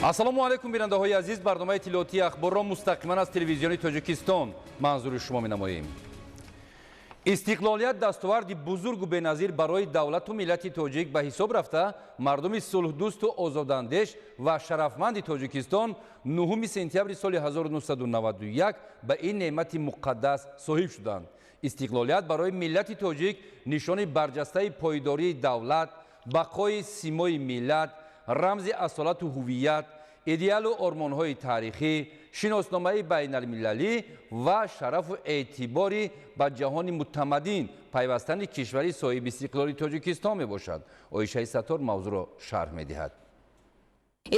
ассалому алайкум бинандаҳои азиз, барномаи иттилоотии ахборро мустақиман аз телевизиони Тоҷикистон манзури шумо менамоем. истиқлолият дастоварди бузургу беназир барои давлату миллати тоҷик ба ҳисоб рафта, мардуми сулҳдӯсту озодандеш ва шарафманди Тоҷикистон 9 сентябри соли 1991 ба ин неъмати муқаддас соҳиб шуданд. истиқлолият барои миллати тоҷик нишони барҷастаи пойдории давлат, бақои симои миллат, рамзи асолату ҳувият, идеалу ормонҳои таърихӣ, шиносномаи байналмилалӣ ва шарафу эътибори ба ҷаҳони мутамаддин пайвастани кишвари соҳиби истиқлоли Тоҷикистон мебошад. Оишаи Саттор мавзӯъро шарҳ медиҳад.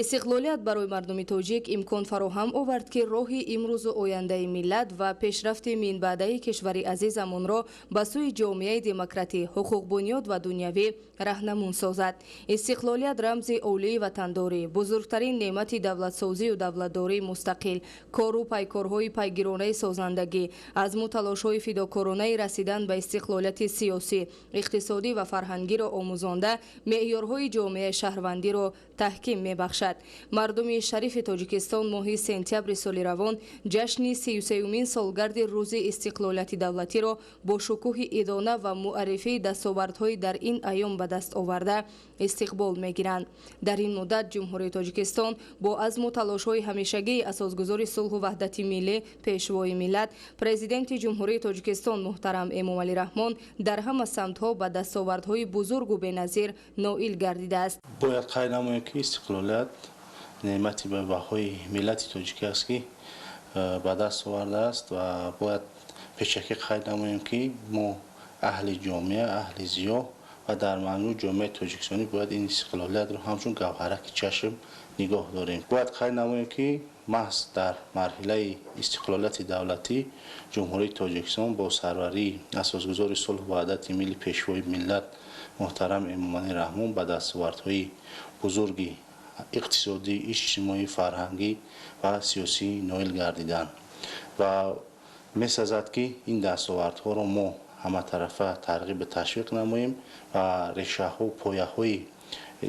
истиқлолият барои мардуми тоҷик имкон фароҳам овард ки роҳи имрӯзу ояндаи миллат ва пешрафти минбаъдаи кишвари азизамонро ба сӯи ҷомеаи демократӣ, ҳуқуқбунёд ва дунявӣ раҳнамун созад. истиқлолият рамзи олии ватандорӣ, бузургтарин неъмати давлатсозию давлатдории мустақил, кору пайкорҳои пайгиронаи созандагӣ, азму талошҳои фидокоронаи расидан ба истиқлолияти сиёсӣ, иқтисодӣ ва фарҳангиро омӯзонда, меъёрҳои ҷомеаи шаҳрвандиро таҳким мебахшад. мардуми шарифи Тоҷикистон моҳи сентябри соли равон ҷашни 33-умин солгарди рӯзи истиқлолияти давлатиро бо шукӯҳи идона ва муаррифии дастовардҳои дар ин айём ба даст оварда истиқбол мегиранд. дар ин муддат ҷумҳурии Тоҷикистон бо азму талошҳои ҳамешагии асосгузори сулҳу ваҳдати миллӣ, пешвои миллат, президенти ҷумҳурии Тоҷикистон муҳтарам Эмомалӣ Раҳмон дар ҳама самтҳо ба дастовардҳои бузургу беназир ноил гардидааст. бояд қайд намоем ки истиқлолият неъмати ба баҳои миллати тоҷикӣ аст ки ба даст овардааст ва бояд пешакӣ қайд намоем ки мо аҳли ҷомеа, аҳли зиё ва дар маънӯ ҷомеаи тоҷикистонӣ бояд ин истиқлолиятро ҳамчун гавҳараки чашм нигоҳ дорем. бояд қайд намоем ки маҳз дар марҳилаи истиқлолияти давлатӣ ҷумҳурии Тоҷикистон бо сарварии асосгузори сулҳу ваҳдати милли пешвои миллат муҳтарам Эмомалӣ Раҳмон ба дастовардҳои бузурги иқтисодӣ, иҷтимоӣ, фарҳангӣ ва сиёсӣ ноил гардиданд ва месазад ки ин дастовардҳоро мо ҳаматарафа тарғиб ташвиқ намоем ва решаҳо, пояҳои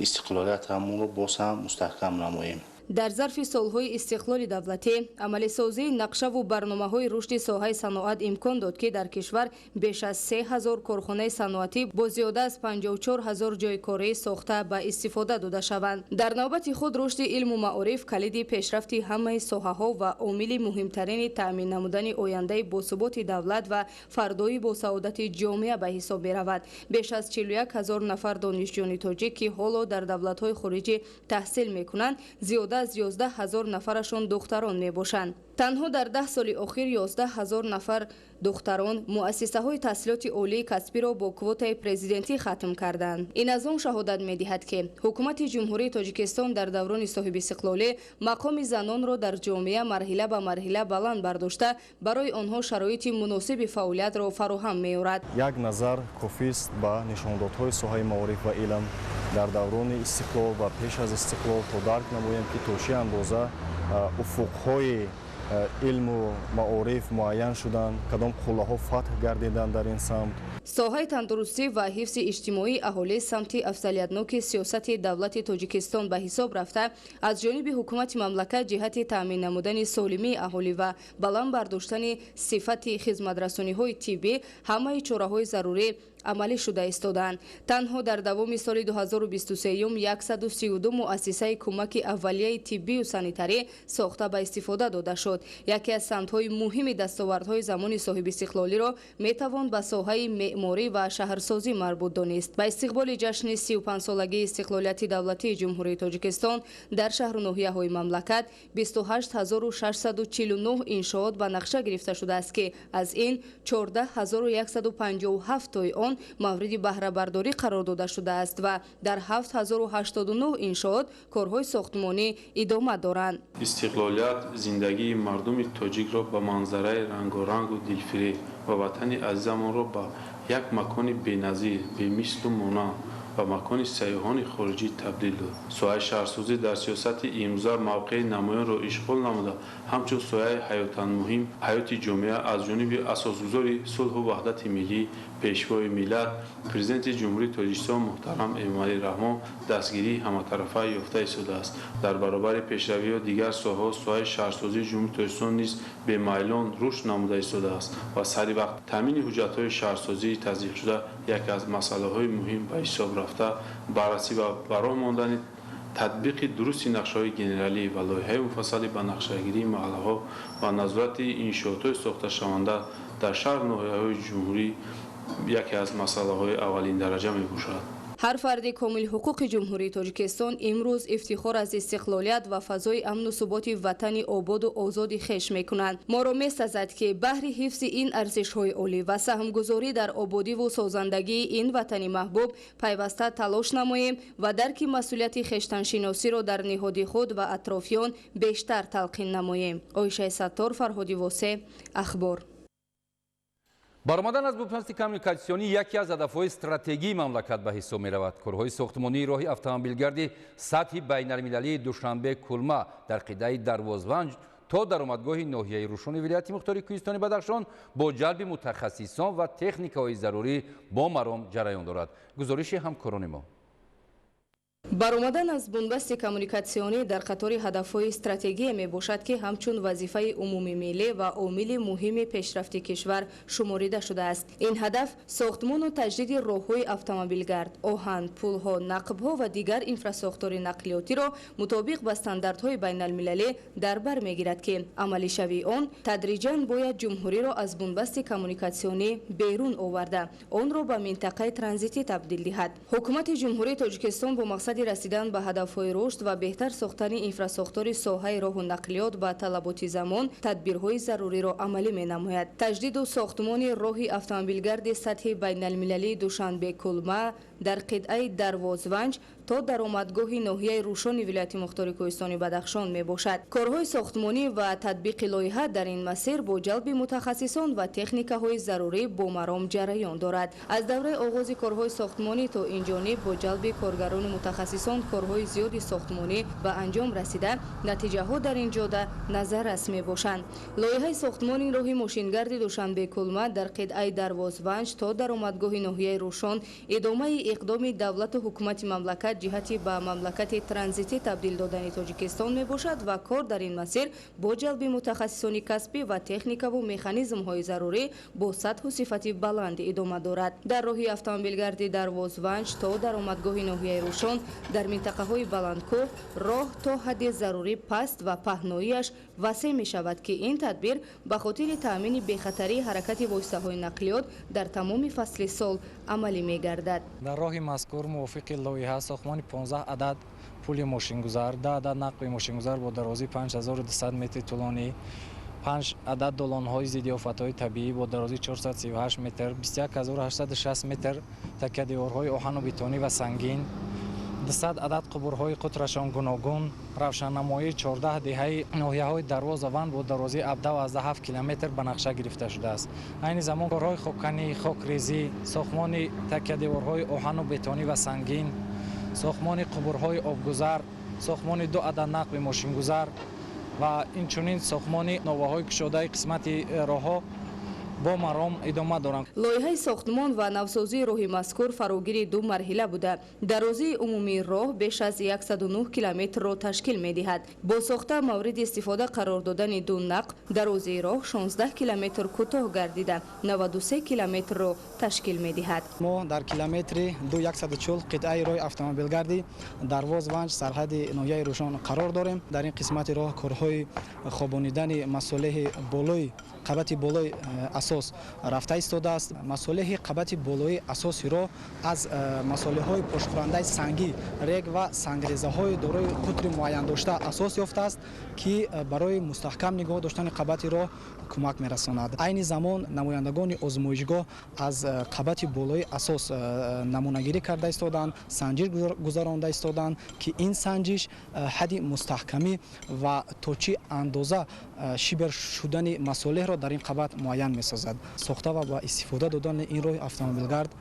истиқлолиятамонро боз ҳам мустаҳкам намоем. дар зарфи солҳои истиқлоли давлатӣ амалисозии нақшаву барномаҳои рушди соҳаи саноат имкон дод ки дар кишвар беш аз 3000 корхонаи саноатӣ бо зиёда аз 54000 ҷойкорӣ сохта ба истифода дода шаванд. дар навбати худ рушди илму маориф калиди пешрафти ҳамаи соҳаҳо ва омили муҳимтарини таъмин намудани ояндаи босуботи давлат ва фардои босаодати ҷомеа ба ҳисоб меравад. беш аз 41000 нафар донишҷӯёни тоҷик ки ҳоло дар давлатҳои хориҷӣ таҳсил мекунанд, зиёда аз 11000 нафарашон духтарон мебошанд. танҳо дар 10 соли охир 11000 нафар духтарон муассисаҳои таҳсилоти олии касбиро бо квотаи президентӣ хатм карданд. ин аз он шаҳодат медиҳад ки ҳукумати ҷумҳурии Тоҷикистон дар даврони соҳибистиқлолӣ мақоми занонро дар ҷомеа марҳила ба марҳила баланд бардошта, барои онҳо шароити муносиби фаъолиятро фароҳам меорад. як назар кофист ба нишондодҳои соҳаи маориф ва илм дар даврони истиқлол ва пеш аз истиқлол то дарк намоем ки то чӣ андоза уфуқҳои илму маориф муайян шуданд, кадом қуллаҳо фатҳ гардиданд дар ин самт. соҳаи тандурустӣ ва ҳифзи иҷтимоии аҳолӣ самти афзалиятноки сиёсати давлати Тоҷикистон ба ҳисоб рафта, аз ҷониби ҳукумати мамлакат ҷиҳати таъмин намудани солимии аҳолӣ ва баланд бардоштани сифати хизматрасониҳои тиббӣ ҳамаи чораҳои зарурӣ амалӣ шуда истодаанд. танҳо дар давоми соли 2023 132 муассисаи кӯмаки аввалияи тиббию санитарӣ сохта ба истифода дода шуд. яке аз самтҳои муҳими дастовардҳои замони соҳибистиқлолиро метавон ба соҳаи меъморӣ ва шаҳрсозӣ марбут донист. ба истиқболи ҷашни 35-солагии истиқлолияти давлатии ҷумҳурии Тоҷикистон дар шаҳру ноҳияҳои мамлакат 28649 иншоот ба нақша гирифта шудааст ки аз ин 14157 тои он мавриди баҳрабардорӣ қарор дода шудааст ва дар 7089 иншоот корҳои сохтмонӣ идома доранд. истиқлолият зиндагии мардуми тоҷикро ба манзараи рангорангу дилфиреб ва ватани азизамонро ба як макони беназир, бемислу монанд ба макони сайёҳони хориҷӣ табдил дод. Соҳаи шаҳрсозӣ дар сиёсати имрӯза мавқеи намоёнро ишғол намуда, ҳамчун соҳаи ҳаётан муҳим ҳаёти ҷомеа аз ҷониби асосгузори сулҳу ваҳдати миллӣ, пешвои миллат, президенти ҷумҳурии Тоҷикистон муҳтарам Эмомалӣ Раҳмон дастгирии ҳаматарафа ёфта истодааст. Дар баробари пешравиҳо дигар соҳаҳо соҳаи шаҳрсозии ҷумҳурии Тоҷикистон низ бемайлон рушд намуда истодааст ва сари вақт таъмини ҳуҷҷатҳои шаҳрсозии таздиқшуда яке аз масъалаҳои муҳим ба ҳисоб рафта, баррасӣ ва ба роҳ мондани татбиқи дурусти нақшаҳои генералӣ ва лоиҳаи муфассали ба нақшагирии маҳаллаҳо ва назорати иншоотҳои сохташаванда дар шаҳру ноҳияҳои ҷумҳурӣ яке аз масъалаҳои аввалиндараҷа мебошад. ҳар фарди комилҳуқуқи ҷумҳурии Тоҷикистон имрӯз ифтихор аз истиқлолият ва фазои амну суботи ватани ободу озоди хеш мекунанд. моро месазад ки баҳри ҳифзи ин арзишҳои олӣ ва саҳмгузорӣ дар ободиву созандагии ин ватани маҳбуб пайваста талош намоем ва дарки масъулияти хештаншиносиро дар ниҳоди худ ва атрофиён бештар талқин намоем. Оишаи Саттор, Фарҳоди Восе, Ахбор. баромадан аз бупнасти коммуникатсионӣ яке аз ҳадафҳои стратегии мамлакат ба ҳисоб меравад. Корҳои сохтмонии роҳи автомобилгарди сатҳи байналмилалии Душанбе-Кулма дар қидаи Дарвозванҷ то даромадгоҳи ноҳияи Рӯшони вилояти мухтори Кӯҳистони Бадахшон бо ҷалби мутахассисон ва техникаҳои зарурӣ бо маром ҷараён дорад. гузориши ҳамкорони мо. баромадан аз бунбасти коммуникатсионӣ дар қатори ҳадафҳои стратегия мебошад ки ҳамчун вазифаи умумӣ миллӣ ва омили муҳими пешрафти кишвар шуморида шудааст. ин ҳадаф сохтмону таҷдиди роҳҳои автомобилгард, оҳан, пулҳо, нақбҳо ва дигар инфрасохтори нақлиётиро мутобиқ ба стандартҳои байналмилалӣ дар бар мегирад ки амалишавии он тадриҷан бояд ҷумҳуриро аз бунбасти коммуникатсионӣ берун оварда онро ба минтақаи транзитӣ табдил диҳад. ҳукумати ҷумҳурии Тоҷикистон бо мақсади расидан ба ҳадафҳои рушд ва беҳтар сохтани инфрасохтори соҳаи роҳу нақлиёт ба талаботи замон тадбирҳои заруриро амалӣ менамояд. таҷдиду сохтмони роҳи автомобилгарди сатҳи байналмилалии Душанбе-Кулма дар қидаи Дарвозванҷ то даромадгоҳи ноҳияи Рӯшони вилояти мухтори Кӯҳистони Бадахшон мебошад. корҳои сохтмонӣ ва тадбиқи лоиҳа дар ин масир бо ҷалби мутахассисон ва техникаҳои зарурӣ бо маром ҷараён дорад. аз давраи оғози корҳои сохтмонӣ то инҷониб бо ҷалби коргарони мутахассисон корҳои зиёди сохтмонӣ ба анҷом расида натиҷаҳо дар ин ҷода назаррас мебошанд. лоиҳаи сохтмони роҳи мошингарди Душанбе-Кулма дар қидаи Дарвозванҷ то даромадгоҳи ноҳияи Рӯшон идомаи иқдоми давлату ҳукумати мамлакат ҷиҳати ба мамлакати транзитӣ табдил додани Тоҷикистон мебошад ва кор дар ин масир бо ҷалби мутахассисони касбӣ ва техникаву механизмҳои зарурӣ бо сатҳу сифати баланд идома дорад. дар роҳи автомобилгарди Дарвозванҷ то даромадгоҳи ноҳияи Рӯшон дар минтақаҳои баландкӯҳ роҳ то ҳадди зарурӣ паст ва паҳноияш васеъ мешавад ки ин тадбир ба хотири таъмини бехатарии ҳаракати воситаҳои нақлиёт дар тамоми фасли сол амалӣ мегардад. дар роҳи мазкур мувофиқи лоиҳа сохтмони 15 адад пули мошингузар, 10 адад нақби мошингузар бо дарозии 5200 метри тӯлонӣ, 5 адад долонҳои зидди офатҳои табиӣ бо дарозии 438 метр, 21860 метр такядиёрҳои оҳану бетонӣ ва сангин, 200 адад қубурҳои қутрашон гуногун, равшаннамоии 14 деҳаи ноҳияҳои Дарвоз ва Ван бо дарозии 17 километр ба нақша гирифта шудааст. айни замон корҳои хокканӣ, хокрезӣ, сохтмони такядиёрҳои оҳану бетонӣ ва сангин, сохтмони қубурҳои обгузар, сохтмони 2 адад нақби мошингузар ва инчунин сохтмони новаҳои кушодаи қисмати роҳҳо бо маром идома доранд. лоиҳаи сохтмон ва навсозии роҳи мазкур фарогири ду марҳила буда дарозии умумии роҳ беш аз 109 километрро ташкил медиҳад. бо сохта мавриди истифода қарор додани ду нақб дарозии роҳ 16 километр кӯтоҳ гардида 93 километрро ташкил медиҳад. мо дар километри 2140 қитъаи роҳи автомобилгарди Дарвозванҷ сарҳади ноҳияи Рӯшон қарор дорем. дар ин қисмати роҳ корҳои хобонидани масолеҳи болои қабати болои асос рафта истодааст. масолеҳи қабати болои асоси роҳ аз масолеҳҳои пошхӯрандаи сангӣ, рег ва сангрезаҳои дорои қутри муайян дошта асос ёфтааст ки барои мустаҳкам нигоҳ доштани қабати роҳ кӯмак мерасонад. айни замон намояндагони озмоишгоҳ аз қабати болои асос намунагирӣ карда истоданд, санҷиш гузаронда истоданд ки ин санҷиш ҳадди мустаҳкамӣ ва то чӣ андоза шибр шудани масолеҳро дар ин қабат муайян месозад. зад. Сохта ва ба истифода додани ин роҳи автомобилгард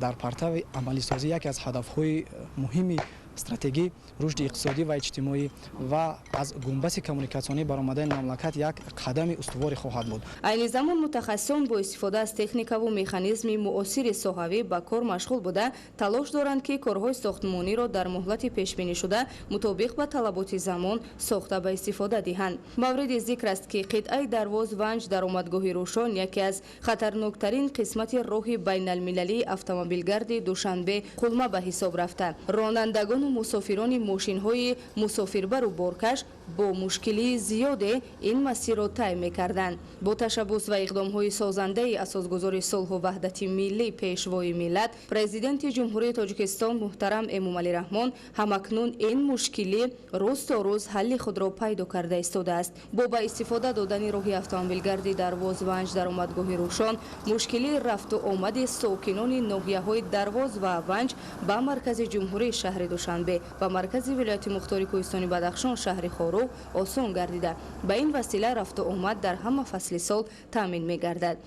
дар партави амалисозӣ яке аз ҳадафҳои муҳими стратегӣ рушди иқтисодӣ ва иҷтимоӣ ва аз гумбаси коммуникатсионӣ баромадаи мамлакат як қадами устуворе хоҳад буд. айни замон мутахассисон бо истифода аз техникаву механизми муосири соҳавӣ ба кор машғул буда талош доранд ки корҳои сохтмониро дар муҳлати пешбинишуда мутобиқ ба талаботи замон сохта ба истифода диҳанд. мавриди зикр аст ки қитъаи Дарвоз-Ванҷ даромадгоҳи рӯшон яке аз хатарноктарин қисмати роҳи байналмилалии автомобилгарди Душанбе қулма ба ҳисоб рафта. ронандагону мусофирони мошинҳои мусофирбару боркаш бо мушкилии зиёде ин масирро тай мекарданд. бо ташаббус ва иқдомҳои созандаи асосгузори сулҳу ваҳдати миллӣ пешвои миллат президенти ҷумҳурии Тоҷикистон муҳтарам Эмомалӣ Раҳмон ҳамакнун ин мушкилӣ рӯз то рӯз ҳалли худро пайдо карда истодааст. бо ба истифода додани роҳи автомобилгарди Дарвоз-Ванҷ даромадгоҳи рӯшон мушкилии рафту омади сокинони ноҳияҳои Дарвоз ва Ванҷ ба маркази ҷумҳурии шаҳри Душанбе ва маркази вилояти мухтори Кӯҳистони Бадахшон шаҳри Хорух осон гардида ба ин васила рафту омад дар ҳама фасли сол таъмин мегардад.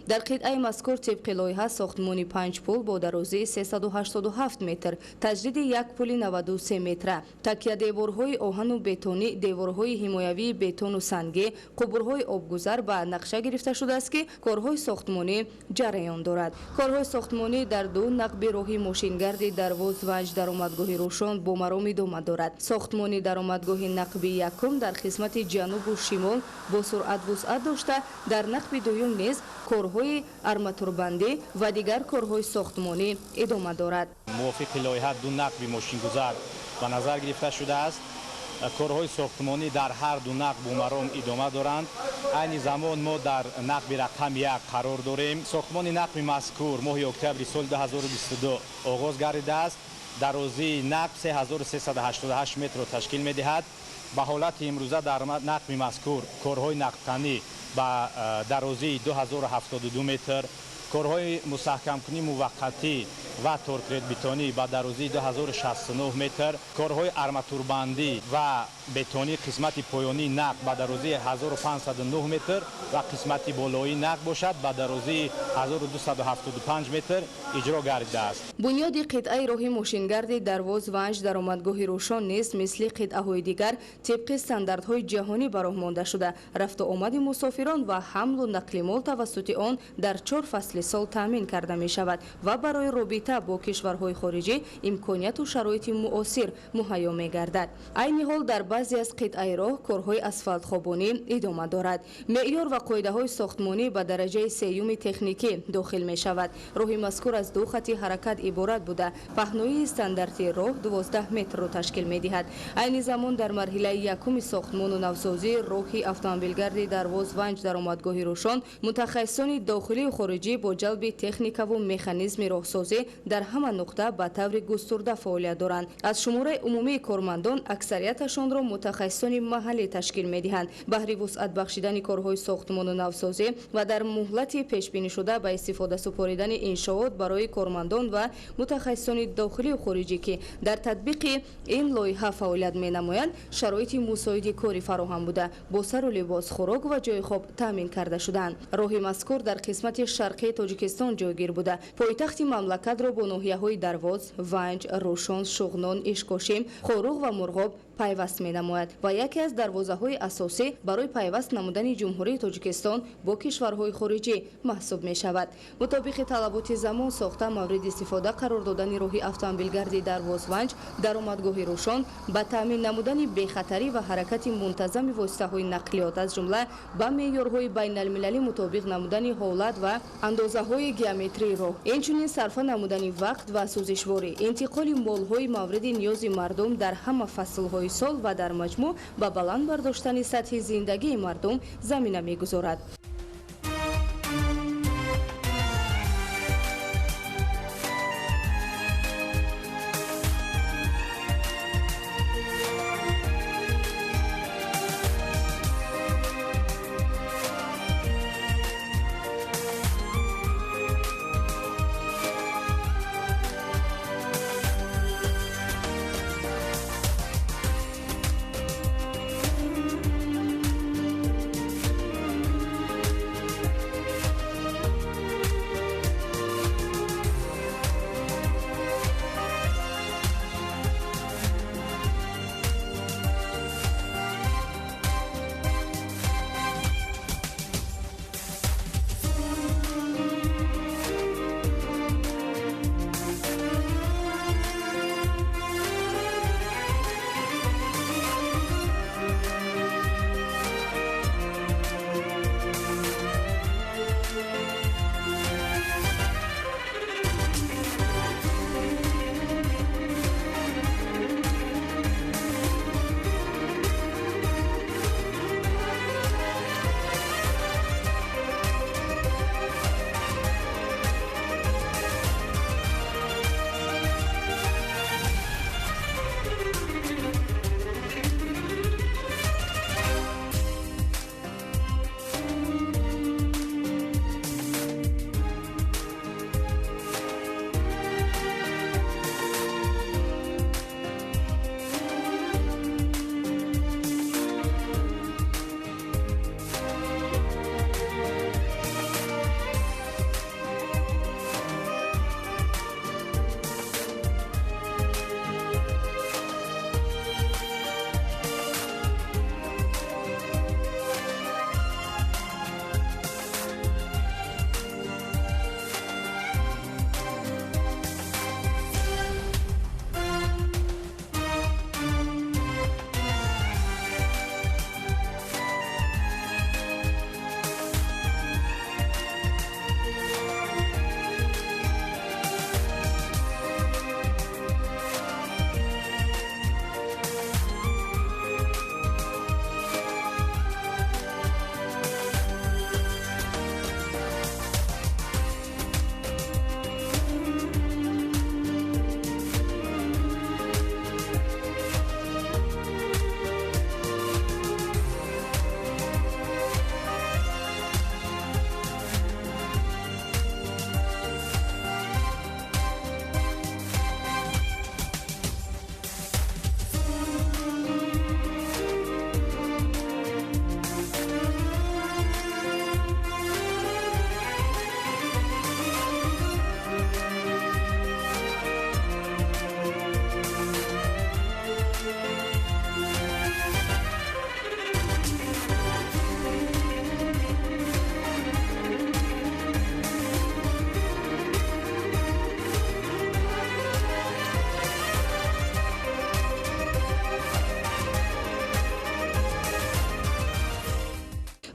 дар қитъаи мазкур тибқи лоиҳа сохтмони 5 пул бо дарозии 387 метр, таҷдиди як пули 93 метра, такьядеворҳои оҳану бетонӣ, деворҳои ҳимоявии бетону сангӣ, қубурҳои обгузар ба нақша гирифта шудааст ки корҳои сохтмонӣ ҷараён дорад. корҳои сохтмонӣ дар ду нақби роҳи мошингарди дарвоз ванҷ даромадгоҳи рӯшон бо маром идома дорад. сохтмони даромадгоҳи нақби якум дар қисмати ҷанубу шимол бо суръат вусъат дошта, дар нақби дуюм низ корҳои арматурбандӣ ва дигар корҳои сохтмонӣ идома дорад. мувофиқи лоиҳа ду нақби мошингузар ба назар гирифта шудааст. корҳои сохтмонӣ дар ҳар ду нақб умаром идома доранд. айни замон мо дар нақби рақами 1 қарор дорем. сохтмони нақби мазкур моҳи октябри соли 2022 оғоз гардидааст. дарозии нақб 3388 метрро ташкил медиҳад. ба ҳолати имрӯза дар нақби мазкур корҳои нақбканӣ ба дарозии 2072 метр, корҳои мустаҳкамкунӣ муваққатӣ ва торкредбетонӣ ба дарозии 2069 метр, корҳои арматурбандӣ ва бетонӣ қисмати поёнии нақб ба дарозии 1509 метр ва қисмати болоии нақб бошад ба дарозии 1275 метр иҷро гардидааст. бунёди қитъаи роҳи мошингарди дарвоз ванҷ даромадгоҳи рӯшон низ мисли қитъаҳои дигар тибқи стандартҳои ҷаҳонӣ бароҳ монда шуда, рафту омади мусофирон ва ҳамлу нақли мол тавассути он дар 4 фасли сол таъмин карда мешавад ва барои робита бо кишварҳои хориҷӣ имконияту шароити муосир муҳайё мегардад. айни ҳол дар баъзе аз қитъаи роҳ корҳои асфалтхобонӣ идома дорад. меъёр ва қоидаҳои сохтмонӣ ба дараҷаи сеюми техникӣ дохил мешавад. роҳи мазкур аз ду хатти ҳаракат иборат буда, паҳноии стандарти роҳ 12 метрро ташкил медиҳад. айни замон дар марҳилаи якуми сохтмону навсозӣ роҳи автомобилгарди дарвоз ванҷ даромадгоҳи рӯшон, мутахассисони дохилию хориҷӣ бо ҷалби техникаву механизми роҳсозӣ дар ҳама нуқта ба таври густурда фаъолият доранд. аз шумораи умумии кормандон аксарияташонро мутахассисони маҳаллӣ ташкил медиҳанд. баҳри вусъат бахшидани корҳои сохтмону навсозӣ ва дар муҳлати пешбинишуда ба истифода супоридани иншоот барои кормандон ва мутахассисони дохилию хориҷӣ ки дар татбиқи ин лоиҳа фаъолият менамоянд, шароити мусоиди кори фароҳам буда, бо сару либос, хӯрок ва ҷойи хоб таъмин карда шуданд. роҳи мазкур дар қисмати шарқии тоҷикистон ҷойгир буда, пойтахти мамлакатро бо ноҳияҳои дарвоз, ванҷ, рӯшон, шуғнон, ишкошим, хоруғ ва мурғоб пайваст менамояд ва яке аз дарвозаҳои асосӣ барои пайваст намудани ҷумҳурии тоҷикистон бо кишварҳои хориҷӣ маҳсуб мешавад. мутобиқи талаботи замон сохта мавриди истифода қарор додани роҳи автомобилгарди дарвоз ванҷ даромадгоҳи рӯшон ба таъмин намудани бехатарӣ ва ҳаракати мунтазами воситаҳои нақлиёт аз ҷумла ба меъёрҳои байналмилалӣ мутобиқ намудани ҳолат ва андозаҳои геометрии роҳ, инчунин сарфа намудани вақт ва сӯзишворӣ, интиқоли молҳои мавриди ниёзи мардум дар ҳама фаслҳои сол ва дар маҷмӯъ ба баланд бардоштани сатҳи зиндагии мардум замина мегузорад.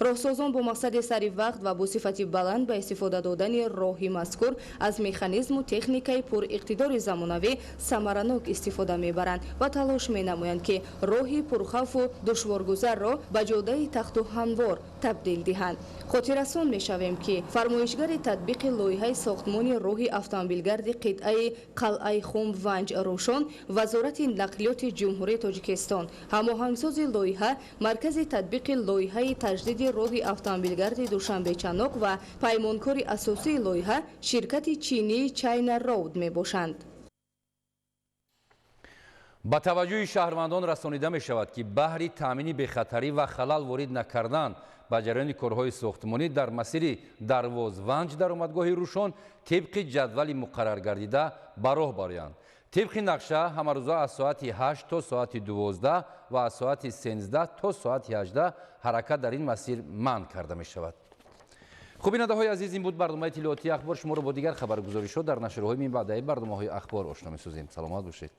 роҳсозон бо мақсади сари вақт ва бо сифати баланд ба истифода додани роҳи мазкур аз механизму техникаи пуриқтидори замонавӣ самаранок истифода мебаранд ва талош менамоянд ки роҳи пурхавфу душворгузарро ба ҷодаи тахту ҳамвор табдил диҳанд. хотиррасон мешавем ки фармоишгари татбиқи лоиҳаи сохтмони роҳи автомобилгарди қитъаи қалъаи хумванҷ рӯшон вазорати нақлиёти ҷумҳурии тоҷикистон ҳамоҳангсози лоиҳа маркази татбиқи лоиҳаи таҷдиди роҳи автомобилгарди душанбечаноқ ва паймонкори асосии лоиҳа ширкати чинии China Road мебошанд. ба таваҷҷӯҳи шаҳрвандон расонида мешавад ки баҳри таъмини бехатарӣ ва халал ворид накардан ба ҷараёни корҳои сохтмонӣ дар масири Дарвозванҷ даромадгоҳи Рӯшон тибқи ҷадвали муқаррар гардида ба роҳ бароянд. тибқи нақша ҳамарӯза аз соати 8 то соати 12 ва аз соати 13 то соати 18 ҳаракат дар ин масир манъ карда мешавад. хуб бинандаҳои азиз, ин буд барномаи тиловатии ахбор. шуморо бо дигар хабаргузоришҳо дар нашрҳои минбаъдаи барномаҳои ахбор ошно месозем. саломат бошед.